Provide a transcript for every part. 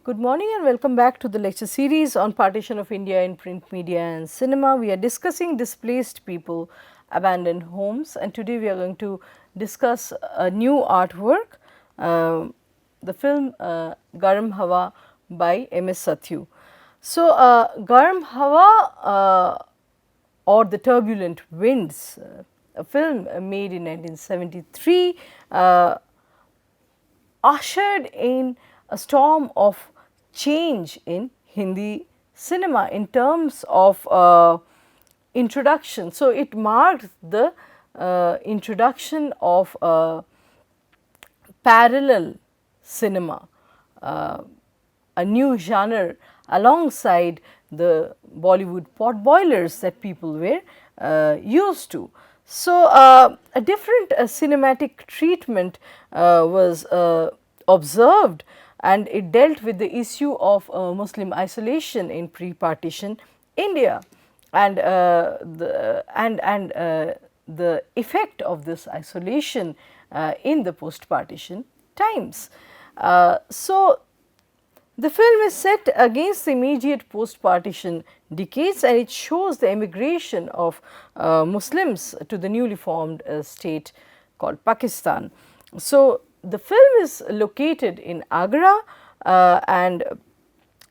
Good morning and welcome back to the lecture series on partition of India in print media and cinema. We are discussing displaced people, abandoned homes, and today we are going to discuss a new artwork, the film Garam Hawa by M.S. Sathyu. So, Garam Hawa or The Turbulent Winds, a film made in 1973, ushered in a storm of change in Hindi cinema in terms of introduction. So, it marked the introduction of parallel cinema, a new genre alongside the Bollywood potboilers that people were used to. So, a different cinematic treatment was observed, and it dealt with the issue of Muslim isolation in pre-partition India and the effect of this isolation in the post-partition times. So, the film is set against the immediate post-partition decades, and it shows the emigration of Muslims to the newly formed state called Pakistan. So, the film is located in Agra and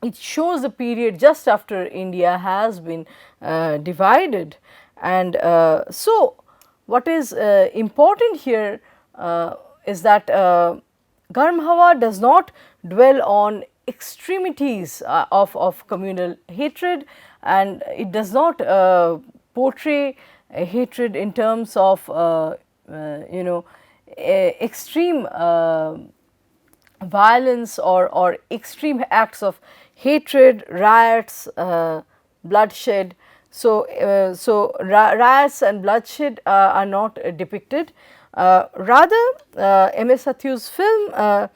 it shows the period just after India has been divided. And so, what is important here is that Garam Hawa does not dwell on extremities of communal hatred, and it does not portray a hatred in terms of extreme violence or extreme acts of hatred, riots, bloodshed. So, riots and bloodshed are not depicted. Rather, M.S. Sathyu's film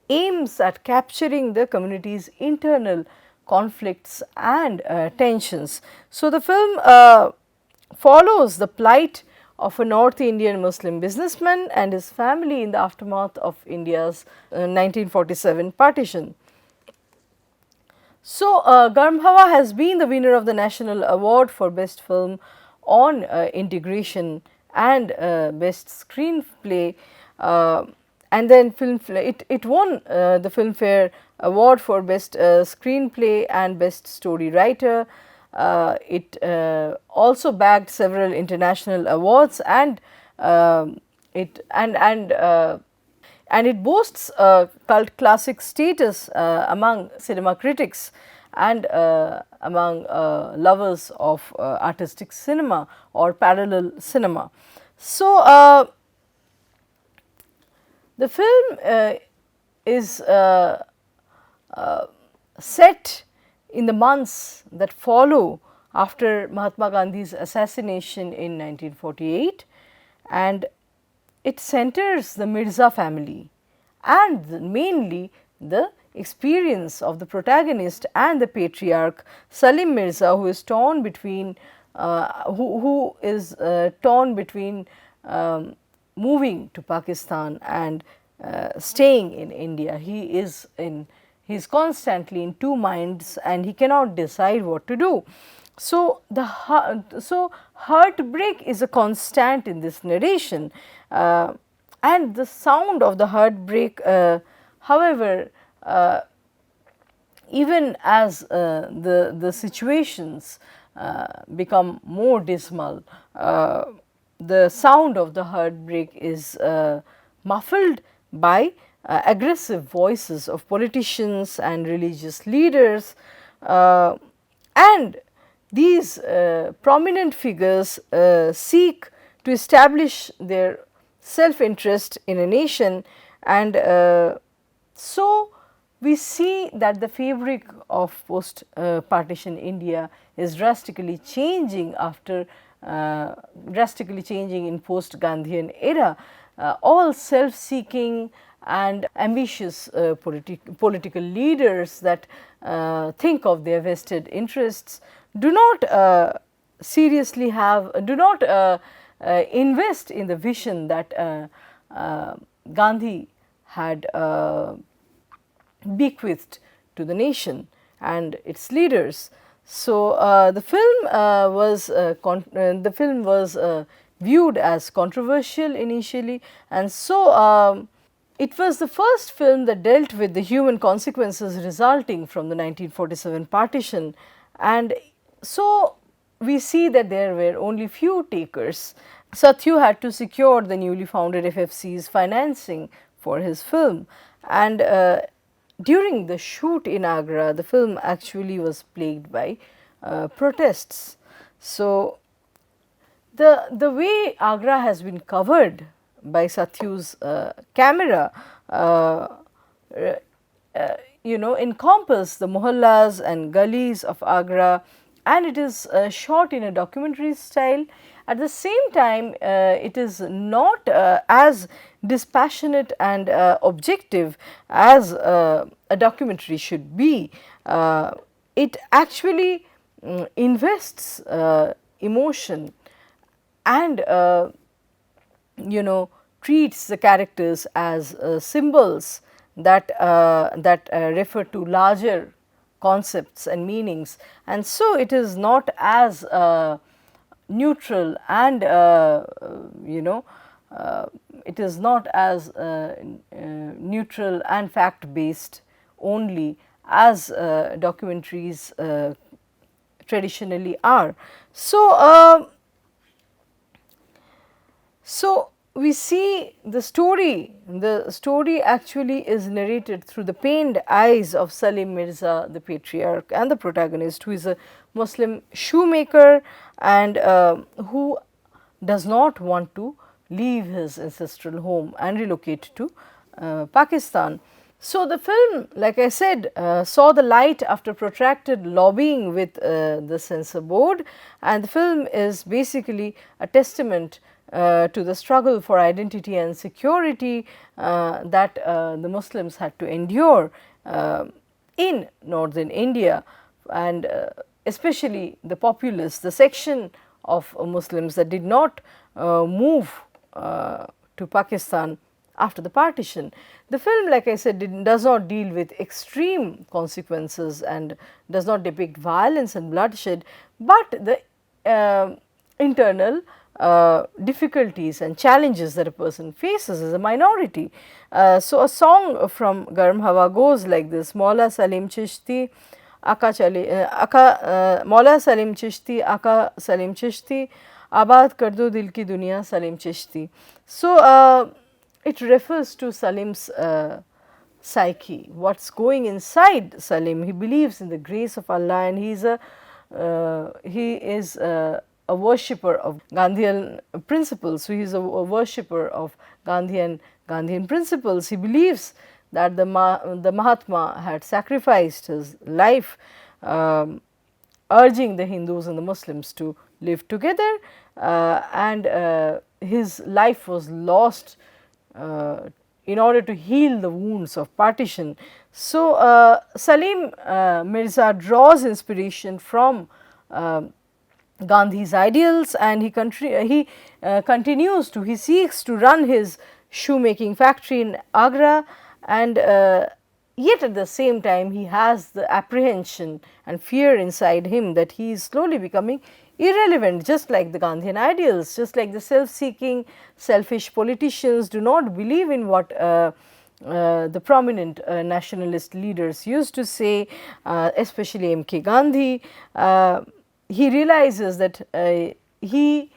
aims at capturing the community's internal conflicts and tensions. So, the film follows the plight of a North Indian Muslim businessman and his family in the aftermath of India's 1947 partition. So, Garam Hawa has been the winner of the National Award for Best Film on Integration and Best Screenplay, and then it won the Filmfare Award for Best Screenplay and Best Story Writer. It also bagged several international awards, and it boasts a cult classic status among cinema critics and among lovers of artistic cinema or parallel cinema. So, the film is set in the months that follow after Mahatma Gandhi's assassination in 1948, and it centers the Mirza family and mainly the experience of the protagonist and the patriarch Salim Mirza, who is torn between moving to Pakistan and staying in India. He is constantly in two minds and he cannot decide what to do. So, heartbreak is a constant in this narration, and the sound of the heartbreak, however, even as the situations become more dismal, the sound of the heartbreak is muffled by aggressive voices of politicians and religious leaders, and these prominent figures seek to establish their self-interest in a nation, and so we see that the fabric of post-partition India is drastically changing in post-Gandhian era. All self-seeking and ambitious political leaders that think of their vested interests do not seriously invest in the vision that Gandhi had bequeathed to the nation and its leaders. So, the film was viewed as controversial initially, and so it was the first film that dealt with the human consequences resulting from the 1947 partition, and so we see that there were only few takers. Satyu had to secure the newly founded FFC's financing for his film, and during the shoot in Agra, the film actually was plagued by protests. So, the way Agra has been covered by Satyu's camera, encompass the mohallas and gullies of Agra, and it is shot in a documentary style. At the same time, it is not as dispassionate and objective as a documentary should be. It actually invests emotion and treats the characters as symbols that refer to larger concepts and meanings, and so it is not as neutral and it is not as neutral and fact based only as documentaries traditionally are. So, so we see the story actually is narrated through the pained eyes of Salim Mirza, the patriarch and the protagonist, who is a Muslim shoemaker and who does not want to leave his ancestral home and relocate to Pakistan. So, the film, like I said, saw the light after protracted lobbying with the censor board, and the film is basically a testament to the struggle for identity and security that the Muslims had to endure in northern India, and especially the populace, the section of Muslims that did not move to Pakistan after the partition. The film, like I said, does not deal with extreme consequences and does not depict violence and bloodshed, but the internal difficulties and challenges that a person faces as a minority. So, a song from Garam Hawa goes like this: Maula Salim Chishti, Aka Maula Salim Chishti, Aka Salim Chishti, Abad Kardo Dil Ki Duniya Salim Chishti. So, it refers to Salim's psyche, what is going inside Salim. He believes in the grace of Allah, and he is a worshipper of Gandhian principles. So, he is a worshipper of Gandhian principles. He believes that the Mahatma had sacrificed his life, urging the Hindus and the Muslims to live together, and his life was lost in order to heal the wounds of partition. So, Salim Mirza draws inspiration from Gandhi's ideals, and he seeks to run his shoemaking factory in Agra, and yet at the same time he has the apprehension and fear inside him that he is slowly becoming irrelevant, just like the Gandhian ideals, just like the self-seeking, selfish politicians do not believe in what the prominent nationalist leaders used to say, especially M.K. Gandhi. He realizes that he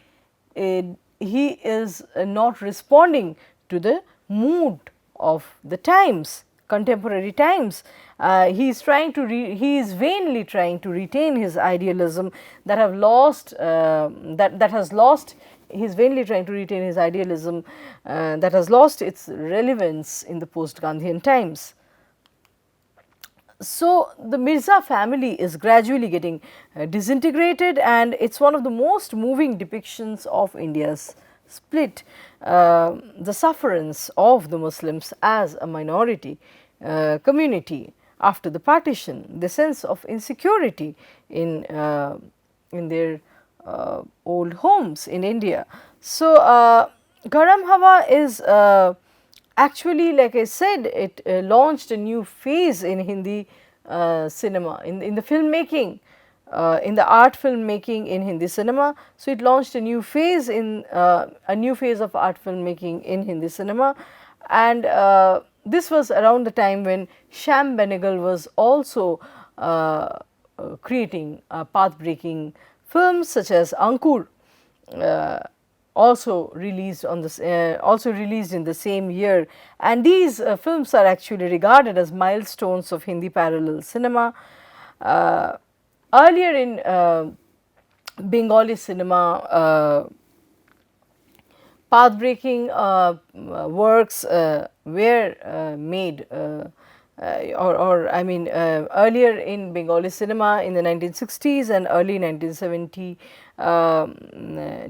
is not responding to the mood of the times, contemporary times. He is vainly trying to retain his idealism that have lost that has lost. He is vainly trying to retain his idealism that has lost its relevance in the post-Gandhian times. So, the Mirza family is gradually getting disintegrated, and it is one of the most moving depictions of India's split, the sufferance of the Muslims as a minority community after the partition, the sense of insecurity in their old homes in India. So, Garam Hawa is actually, like I said, it launched a new phase in Hindi cinema, in the filmmaking, in the art filmmaking in Hindi cinema. So, it launched a new phase of art filmmaking in Hindi cinema, and this was around the time when Shyam Benegal was also creating path-breaking films such as Ankur, also released in the same year, and these films are actually regarded as milestones of Hindi parallel cinema. Earlier in Bengali cinema, path-breaking works were made, earlier in Bengali cinema in the 1960s and early 1970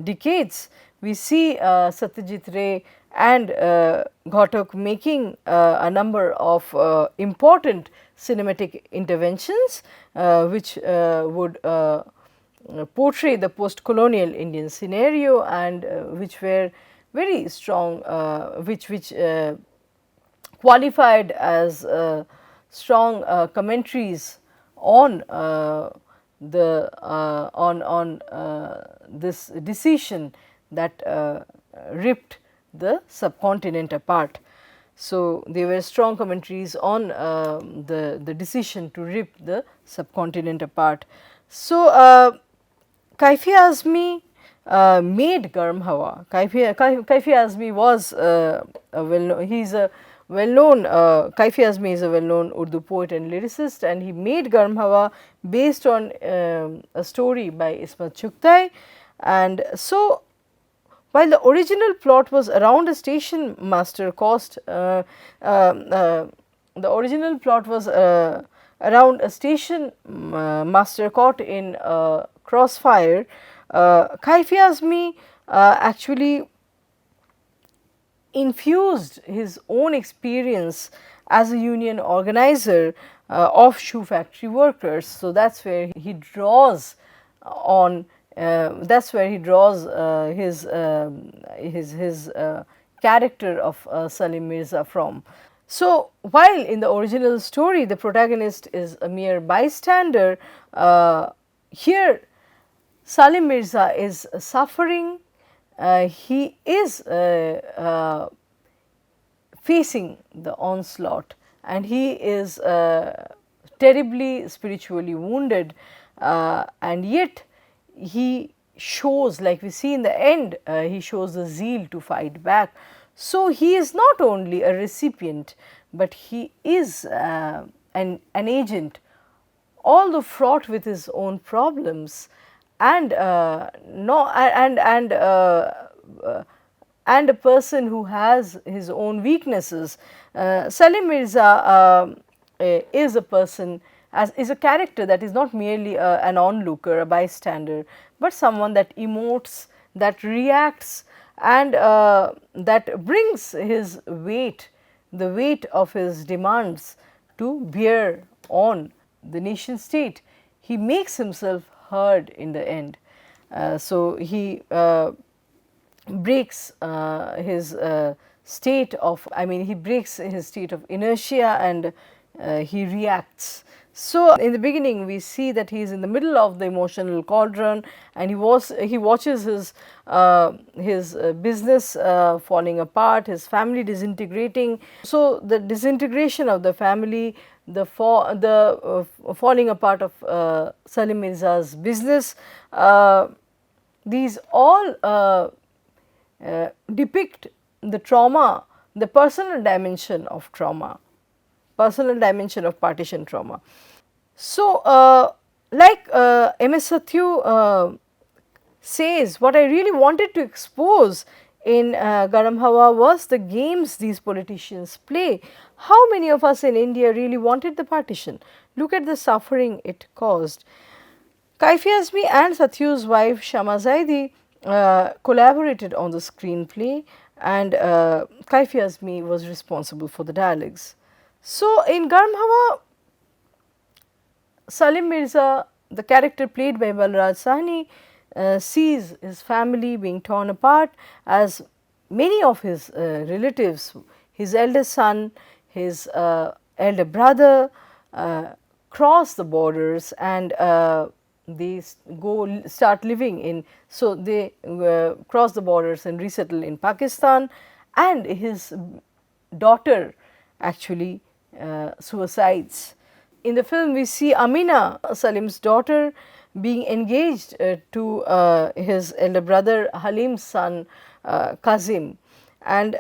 decades, we see Satyajit Ray and Ghatak making a number of important cinematic interventions which would portray the post-colonial Indian scenario, and which were very strong, which qualified as strong commentaries on this decision that ripped the subcontinent apart. So, they were strong commentaries on the decision to rip the subcontinent apart. So, Kaifi Azmi made Garm Hawa. Kaifi Azmi was he is a well-known, Kaifi Azmi is a well-known Urdu poet and lyricist, and he made Garm Hawa based on a story by Ismat Chugtai. And so, while the original plot was around a station master master caught in crossfire, Kaifi Azmi actually infused his own experience as a union organizer of shoe factory workers. So, that is where he draws on his character of Salim Mirza from. So, while in the original story the protagonist is a mere bystander, here Salim Mirza is suffering. He is facing the onslaught, and he is terribly spiritually wounded, and yet he shows, like we see in the end, he shows the zeal to fight back. So, he is not only a recipient, but he is an agent, although fraught with his own problems, and and a person who has his own weaknesses. Salim Mirza is a person, is a character that is not merely an onlooker, a bystander, but someone that emotes, that reacts, and that brings his weight, the weight of his demands to bear on the nation state. He makes himself heard in the end. So, he breaks his state of, he breaks his state of inertia, and he reacts. So, in the beginning we see that he is in the middle of the emotional cauldron, and he watches his business falling apart, his family disintegrating. So, the disintegration of the family, the falling apart of Salim Mirza's business, these all depict the trauma, the personal dimension of trauma, personal dimension of partition trauma. So, like M.S. Satyu says, what I really wanted to expose in Garam Hawa was the games these politicians play. How many of us in India really wanted the partition? Look at the suffering it caused. Kaifi Azmi and Satyu's wife Shama Zaidi collaborated on the screenplay, and Kaifi Azmi was responsible for the dialogues. So, in Garam Hawa, Salim Mirza, the character played by Balraj Sahni, sees his family being torn apart, as many of his relatives, his eldest son, his elder brother, cross the borders and they start living in, so they cross the borders and resettle in Pakistan, and his daughter actually suicides. In the film we see Amina, Salim's daughter, being engaged to his elder brother Halim's son Kazim, and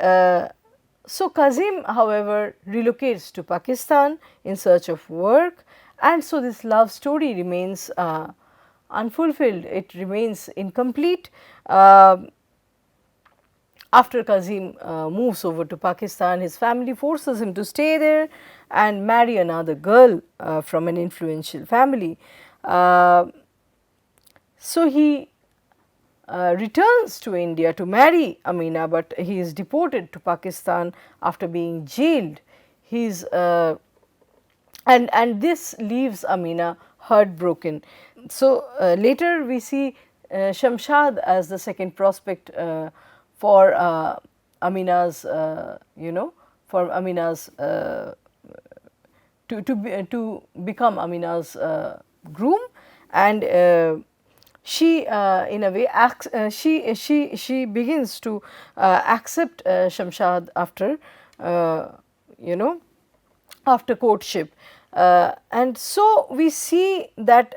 so Kazim however relocates to Pakistan in search of work, and so this love story remains unfulfilled, it remains incomplete. After Kazim moves over to Pakistan, his family forces him to stay there and marry another girl from an influential family. So he returns to India to marry Amina, but he is deported to Pakistan after being jailed. He's and this leaves Amina heartbroken. So later we see Shamshad as the second prospect for Amina's, for Amina's to become Amina's groom, and she in a way she begins to accept Shamshad after after courtship. And so we see that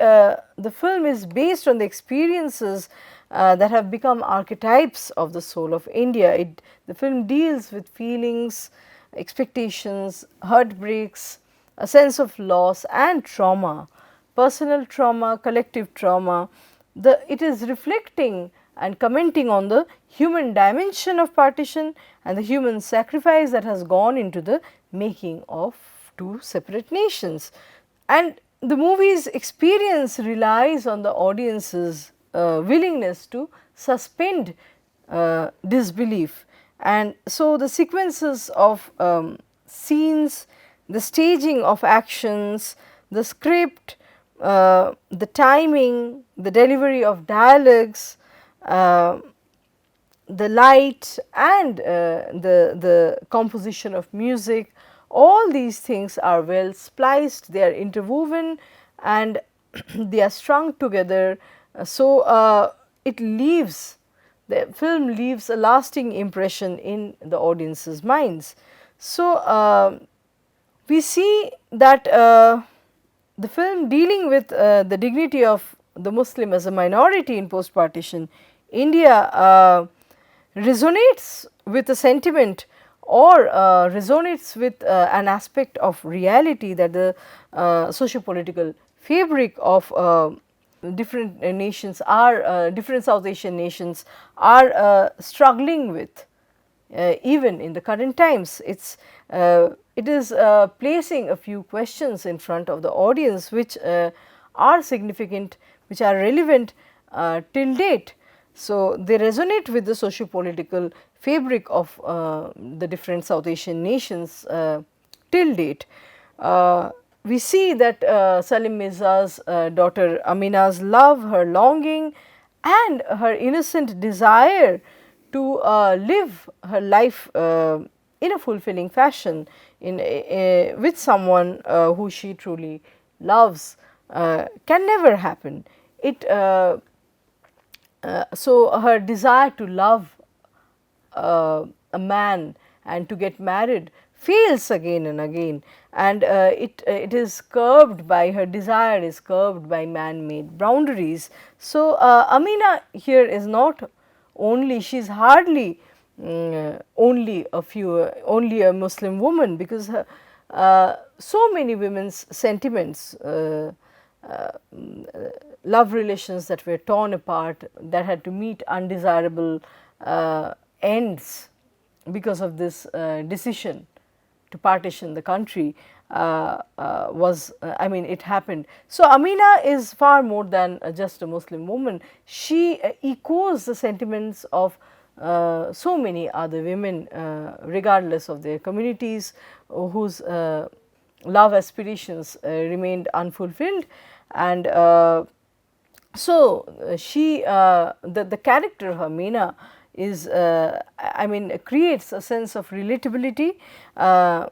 the film is based on the experiences that have become archetypes of the soul of India. The film deals with feelings, expectations, heartbreaks, a sense of loss and trauma, personal trauma, collective trauma. It is reflecting and commenting on the human dimension of partition and the human sacrifice that has gone into the making of two separate nations. And the movie's experience relies on the audience's willingness to suspend disbelief, and so the sequences of scenes, the staging of actions, the script, the timing, the delivery of dialogues, the light and the composition of music, all these things are well spliced, they are interwoven and they are strung together. So the film leaves a lasting impression in the audience's minds. So we see that the film, dealing with the dignity of the Muslim as a minority in post-partition India, resonates with a sentiment or resonates with an aspect of reality that the socio-political fabric of different nations are, different South Asian nations are struggling with. Even in the current times, it is placing a few questions in front of the audience which are significant, which are relevant till date. So they resonate with the socio-political fabric of the different South Asian nations till date. We see that Salim Mirza's daughter Amina's love, her longing and her innocent desire to live her life in a fulfilling fashion with someone who she truly loves can never happen. So her desire to love a man and to get married fails again and again, and it is curbed by, her desire is curbed by man-made boundaries. So Amina here is not only, she is hardly only a Muslim woman, because so many women's sentiments, love relations that were torn apart, that had to meet undesirable ends because of this decision to partition the country, it happened. So Amina is far more than just a Muslim woman. She echoes the sentiments of so many other women, regardless of their communities, whose love aspirations remained unfulfilled. And so she, the character of Amina is, creates a sense of relatability. Her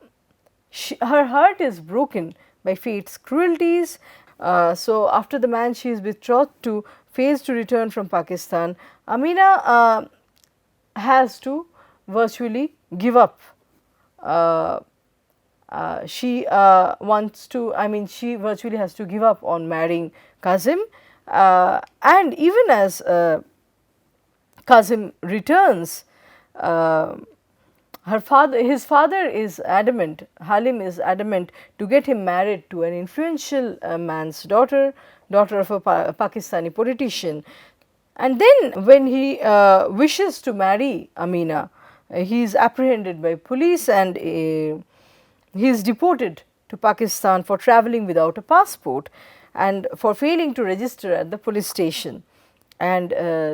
heart is broken, by fate's cruelties. So, after the man she is betrothed to fails to return from Pakistan, Amina has to virtually give up. She wants to, I mean, she virtually has to give up on marrying Kazim, and even as Kazim returns, his father is adamant, Halim is adamant to get him married to an influential man's daughter, daughter of a Pakistani politician. And then when he wishes to marry Amina, he is apprehended by police and he is deported to Pakistan for travelling without a passport and for failing to register at the police station. And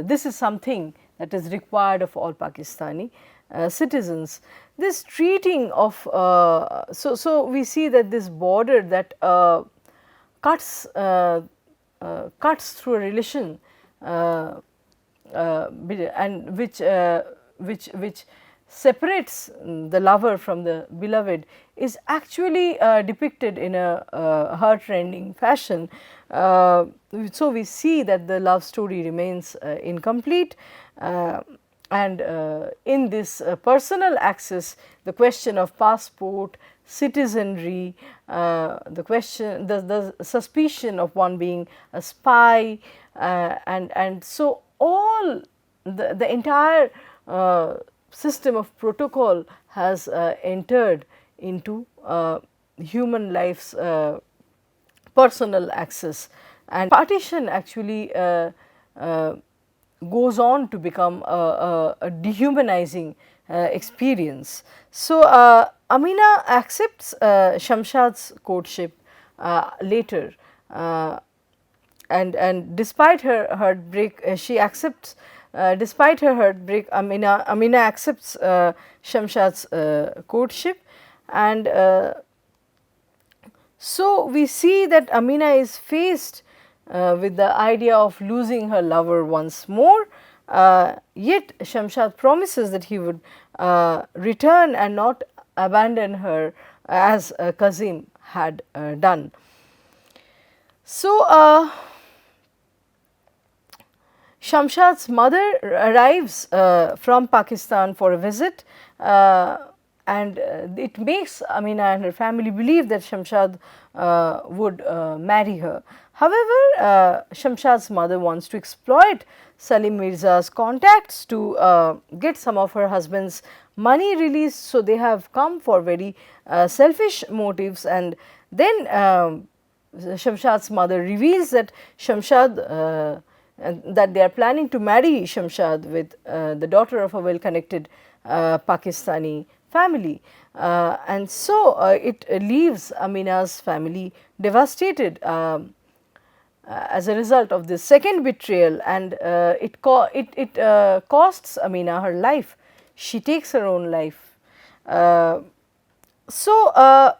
this is something that is required of all Pakistani citizens. This treating of, so we see that this border that cuts through a relation and which separates the lover from the beloved is actually depicted in a heart-rending fashion. So we see that the love story remains incomplete, and in this personal access, the question of passport, citizenry, the suspicion of one being a spy, and so all the entire system of protocol has entered into human life's personal access, and partition actually goes on to become a dehumanizing experience. So, Amina accepts Shamshad's courtship later, and despite her heartbreak, she accepts. Despite her heartbreak, Amina accepts Shamshad's courtship, and so we see that Amina is faced with the idea of losing her lover once more, yet Shamshad promises that he would return and not abandon her as Kazim had done. So, Shamshad's mother arrives from Pakistan for a visit, and it makes Amina and her family believe that Shamshad would marry her. However, Shamshad's mother wants to exploit Salim Mirza's contacts to get some of her husband's money released, so they have come for very selfish motives, and then Shamshad's mother reveals that Shamshad that they are planning to marry Shamshad with the daughter of a well-connected Pakistani family, and so it leaves Amina's family devastated as a result of this second betrayal, and it costs Amina her life. She takes her own life. So,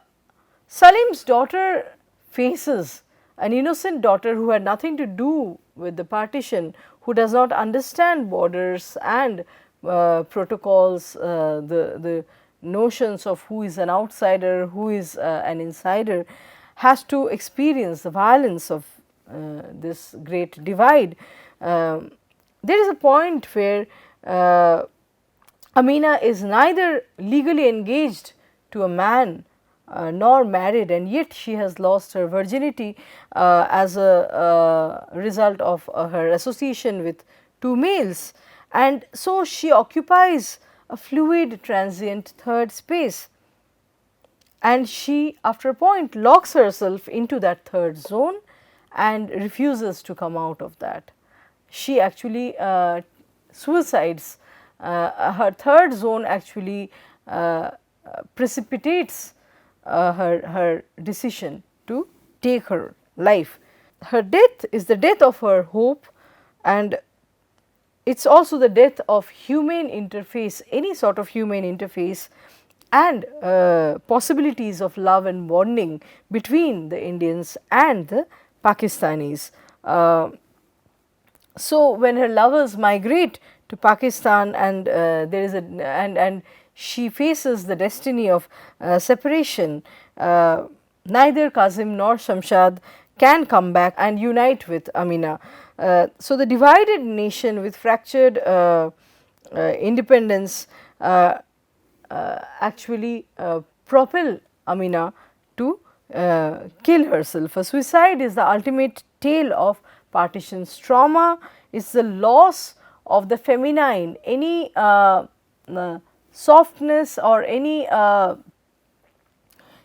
Salim's daughter faces an innocent daughter who had nothing to do with the partition, who does not understand borders and protocols, the notions of who is an outsider, who is an insider, has to experience the violence of this great divide. There is a point where Amina is neither legally engaged to a man nor married, and yet she has lost her virginity as a result of her association with two males, and so she occupies a fluid transient third space, and she after a point locks herself into that third zone and refuses to come out of that. She actually suicides. Her third zone actually precipitates her decision to take her life. Her death is the death of her hope, and it is also the death of humane interface, any sort of humane interface, and possibilities of love and bonding between the Indians and the Pakistanis. So, when her lovers migrate to Pakistan, and there is and she faces the destiny of separation, neither Kazim nor Shamshad can come back and unite with Amina. So, the divided nation with fractured independence actually propel Amina to kill herself. A suicide is the ultimate tale of partition's trauma. It's the loss of the feminine, any softness or any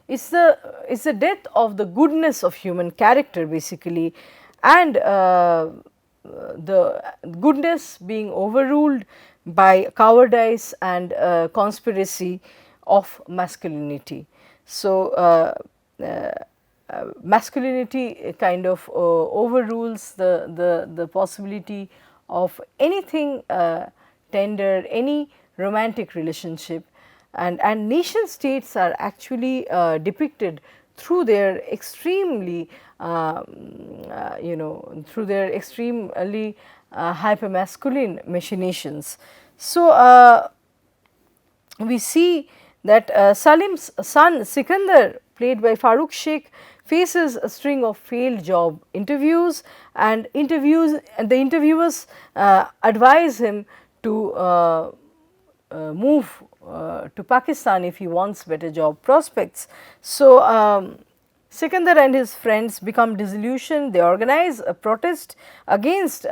it's the death of the goodness of human character basically, and the goodness being overruled by cowardice and conspiracy of masculinity. So, masculinity kind of overrules the possibility of anything tender, any romantic relationship, and nation states are actually depicted through their extremely through their extremely hypermasculine machinations. So, we see that Salim's son Sikandar, played by Farooq Sheikh, faces a string of failed job interviews, and the interviewers advise him to move to Pakistan if he wants better job prospects. So, Sikandar and his friends become disillusioned. They organize a protest against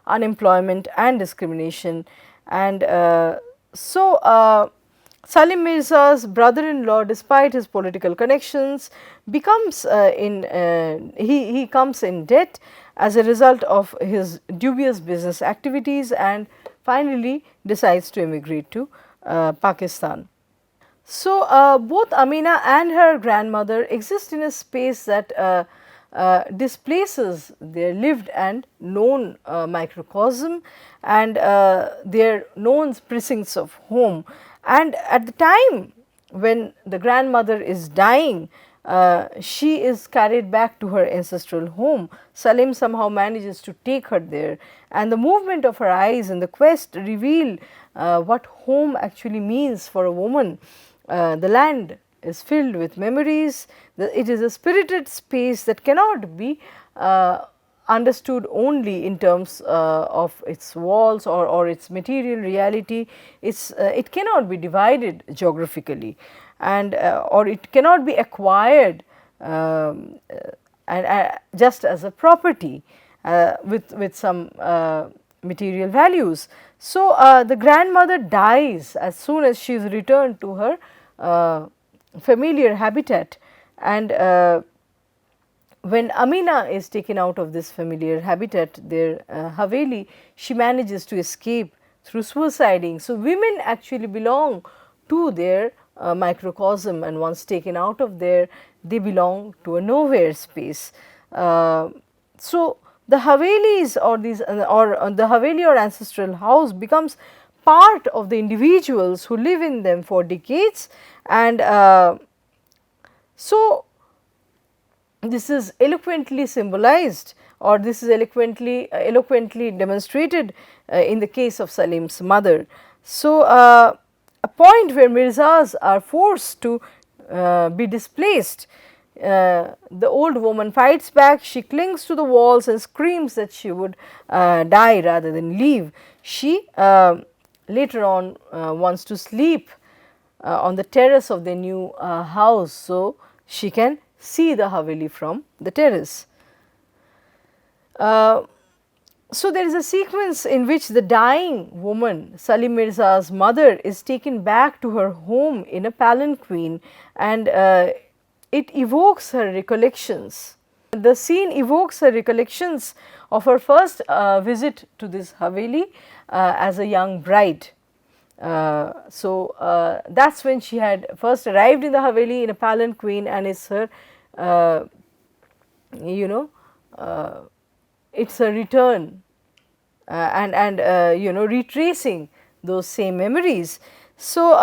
unemployment and discrimination, and Salim Mirza's brother-in-law, despite his political connections, becomes he comes in debt as a result of his dubious business activities, and finally decides to emigrate to Pakistan. So, both Amina and her grandmother exist in a space that displaces their lived and known microcosm and their known precincts of home. And at the time when the grandmother is dying, she is carried back to her ancestral home. Salim somehow manages to take her there, and the movement of her eyes in the quest reveal what home actually means for a woman. The land is filled with memories. It is a spirited space that cannot be understood only in terms of its walls or its material reality. It cannot be divided geographically, and or it cannot be acquired and just as a property with some material values. So, the grandmother dies as soon as she is returned to her familiar habitat, and when Amina is taken out of this familiar habitat, their Haveli, she manages to escape through suiciding. So, women actually belong to their microcosm, and once taken out of there, they belong to a nowhere space. So, the Havelis or these or the Haveli or ancestral house becomes part of the individuals who live in them for decades, and so this is eloquently symbolized, or this is eloquently demonstrated in the case of Salim's mother. So, a point where Mirzas are forced to be displaced. The old woman fights back, she clings to the walls and screams that she would die rather than leave. She later on wants to sleep on the terrace of the new house, so she can see the Haveli from the terrace. So, there is a sequence in which the dying woman, Salim Mirza's mother, is taken back to her home in a palanquin, and it evokes her recollections. The scene evokes her recollections of her first visit to this Haveli as a young bride. So, that is when she had first arrived in the Haveli in a palanquin, and it's her it's a return and retracing those same memories. So,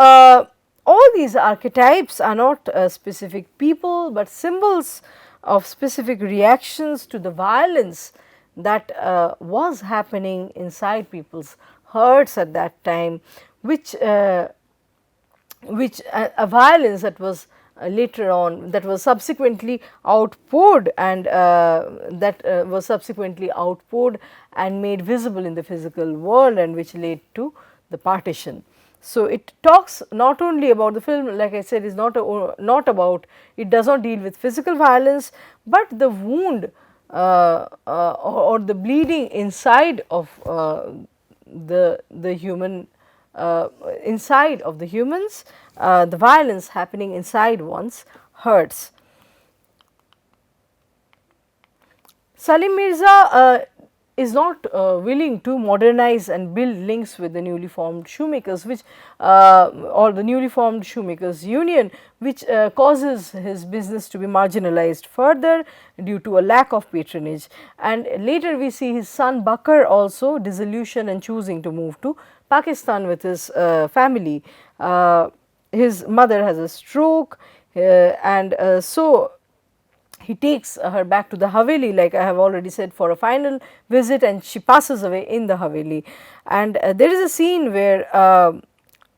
all these archetypes are not specific people, but symbols of specific reactions to the violence that was happening inside people's hearts at that time, which a violence that was later on, that was subsequently outpoured, and was subsequently outpoured and made visible in the physical world, and which led to the partition. So, it talks not only about the film, like I said, is not about, it does not deal with physical violence, but the wound or the bleeding inside of the human, inside of the humans, the violence happening inside one's hurts. Salim Mirza is not willing to modernize and build links with the newly formed shoemakers, which or the newly formed shoemakers union, which causes his business to be marginalized further due to a lack of patronage. And later we see his son Bakr also disillusioned and choosing to move to Pakistan with his family. His mother has a stroke, and so he takes her back to the Haveli, like I have already said, for a final visit, and she passes away in the Haveli. And there is a scene where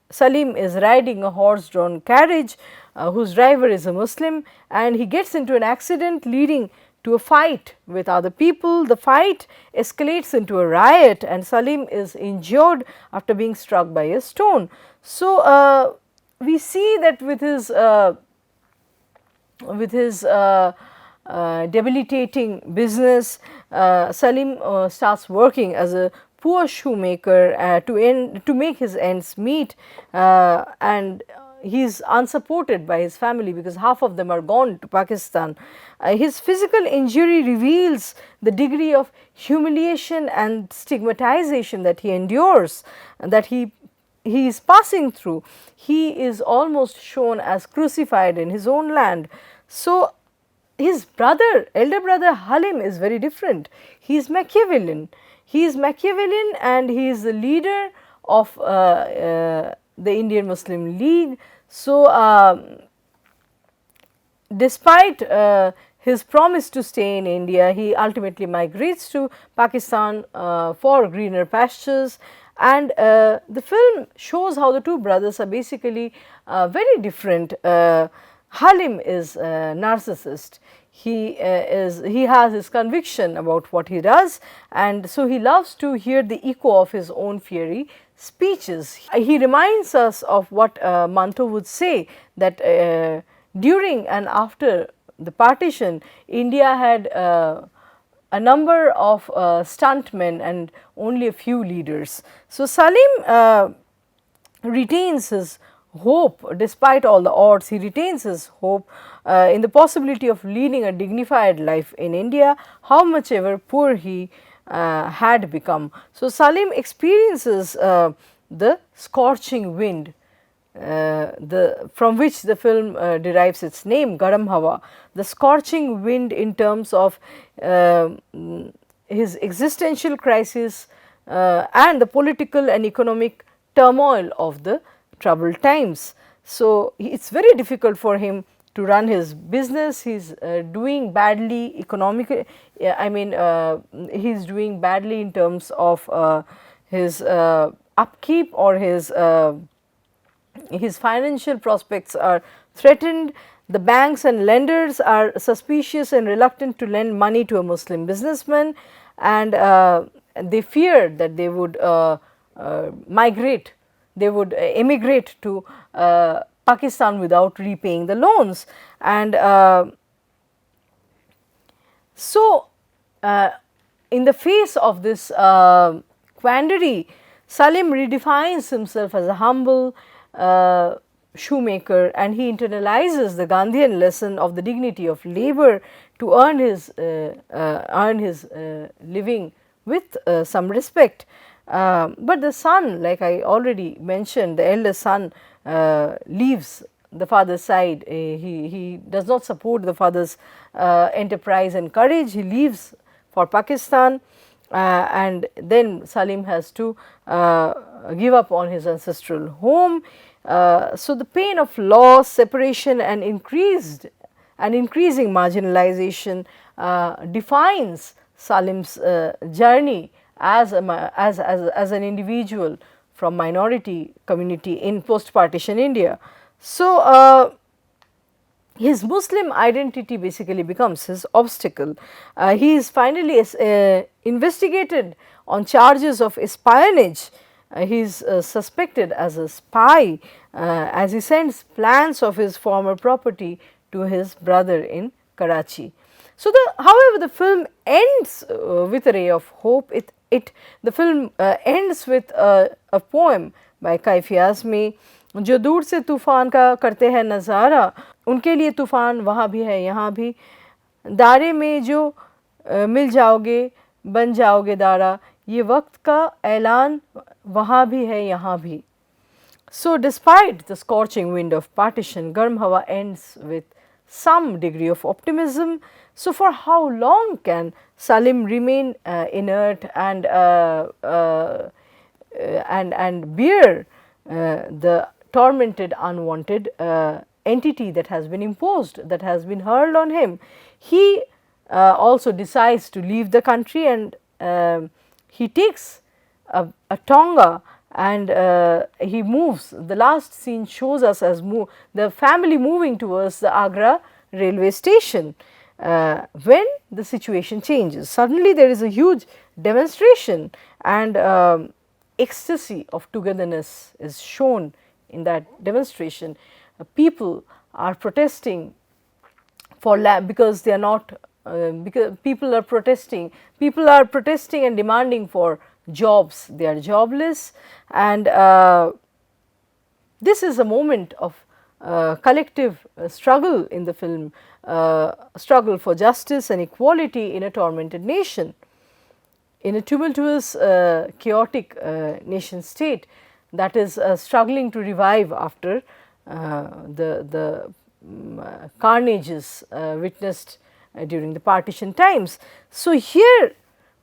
Salim is riding a horse drawn carriage whose driver is a Muslim, and he gets into an accident leading to a fight with other people. The fight escalates into a riot, and Salim is injured after being struck by a stone. So, we see that with his debilitating business, Salim starts working as a poor shoemaker to make his ends meet, and he is unsupported by his family because half of them are gone to Pakistan. His physical injury reveals the degree of humiliation and stigmatization that he endures, and that he is passing through. He is almost shown as crucified in his own land. So, his brother, elder brother Halim, is very different. He is Machiavellian. He is Machiavellian, and he is the leader of the Indian Muslim League. So, despite his promise to stay in India, he ultimately migrates to Pakistan for greener pastures. And the film shows how the two brothers are basically very different. Halim is a narcissist. He has his conviction about what he does, and so he loves to hear the echo of his own fiery speeches. He reminds us of what Manto would say, that during and after the partition, India had a number of stuntmen and only a few leaders. So, Salim retains his hope despite all the odds. He retains his hope in the possibility of leading a dignified life in India, how much ever poor he had become. So, Salim experiences the scorching wind, from which the film derives its name, Garam Hawa, the scorching wind in terms of his existential crisis and the political and economic turmoil of the troubled times. So, it is very difficult for him to run his business. He is doing badly economically, I mean he is doing badly in terms of his upkeep, or his financial prospects are threatened. The banks and lenders are suspicious and reluctant to lend money to a Muslim businessman, and they feared that they would migrate, they would emigrate to Pakistan without repaying the loans. And so, in the face of this quandary, Salim redefines himself as a humble shoemaker, and he internalizes the Gandhian lesson of the dignity of labor to earn his living with some respect. But the son, like I already mentioned, the elder son leaves the father's side. He does not support the father's enterprise and courage. He leaves for Pakistan, and then Salim has to give up on his ancestral home. So, the pain of loss, separation, and increasing marginalization defines Salim's journey as an individual from minority community in post-partition India. So, his Muslim identity basically becomes his obstacle. He is finally investigated on charges of espionage. He is suspected as a spy as he sends plans of his former property to his brother in Karachi. So, however, the film ends with a ray of hope. The film ends with a poem by Kaifi Azmi, जो दूर से तूफ़ान का करते हैं नज़ारा, उनके लिए तूफ़ान वहाँ भी है यहाँ भी, दायरे में जो मिल जाओगे बन जाओगे दारा, ये वक्त का ऐलान वहाँ भी है यहाँ भी. So, despite the scorching wind of partition, Garm Hawa ends with some degree of optimism. So, for how long can Salim remain inert and bear the tormented, unwanted entity that has been imposed, that has been hurled on him? He also decides to leave the country, and he takes a tonga, and he moves. The last scene shows us as the family moving towards the Agra railway station. When the situation changes, suddenly there is a huge demonstration, and ecstasy of togetherness is shown in that demonstration. People are protesting for land because they are not because people are protesting and demanding for jobs. They are jobless, and this is a moment of collective struggle in the film, struggle for justice and equality in a tormented nation, in a tumultuous chaotic nation state that is struggling to revive after the carnages witnessed during the partition times. So, here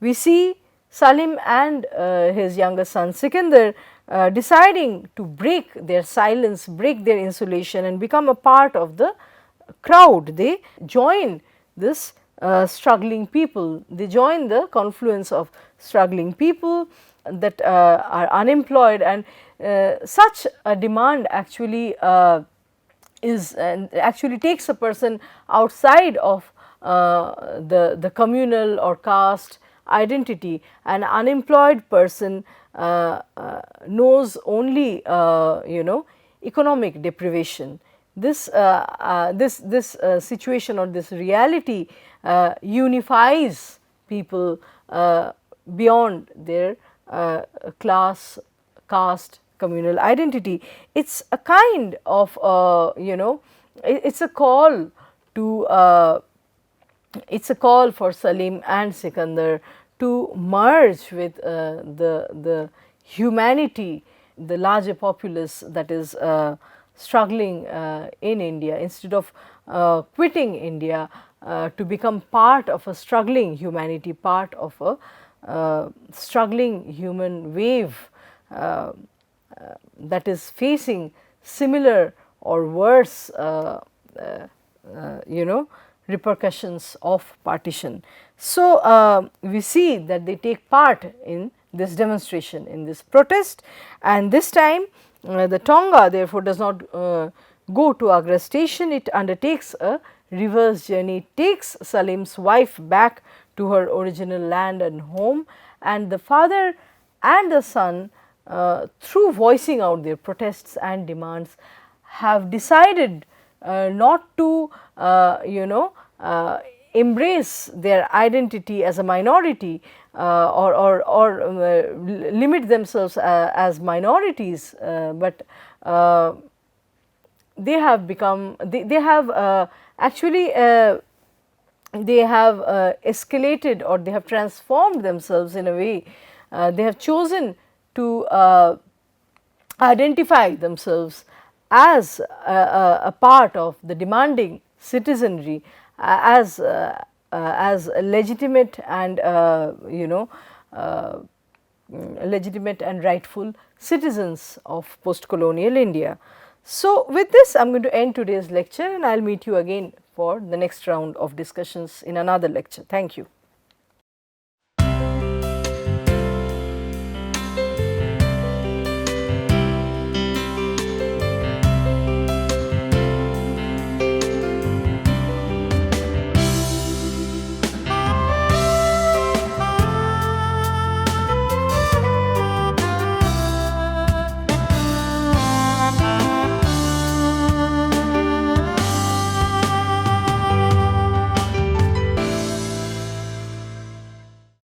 we see Salim and his younger son Sikandar deciding to break their silence, break their insulation, and become a part of the crowd. They join this struggling people, they join the confluence of struggling people that are unemployed, and such a demand actually actually takes a person outside of the communal or caste identity. An unemployed person knows only economic deprivation. This situation or this reality unifies people beyond their class, caste, communal identity. It's a kind of it's a call to it's a call for Salim and Sikandar to merge with the humanity, the larger populace that is struggling in India, instead of quitting India to become part of a struggling humanity, part of a struggling human wave that is facing similar or worse repercussions of partition. So, we see that they take part in this demonstration, in this protest, and this time the Tonga therefore does not go to Agra station. It undertakes a reverse journey. It takes Salim's wife back to her original land and home, and the father and the son, through voicing out their protests and demands, have decided not to embrace their identity as a minority or limit themselves as minorities, but they have become, they have actually they have escalated, or they have transformed themselves in a way. They have chosen to identify themselves as a part of the demanding citizenry, as legitimate and legitimate and rightful citizens of post-colonial India. So, with this I am going to end today's lecture, and I will meet you again for the next round of discussions in another lecture. Thank you.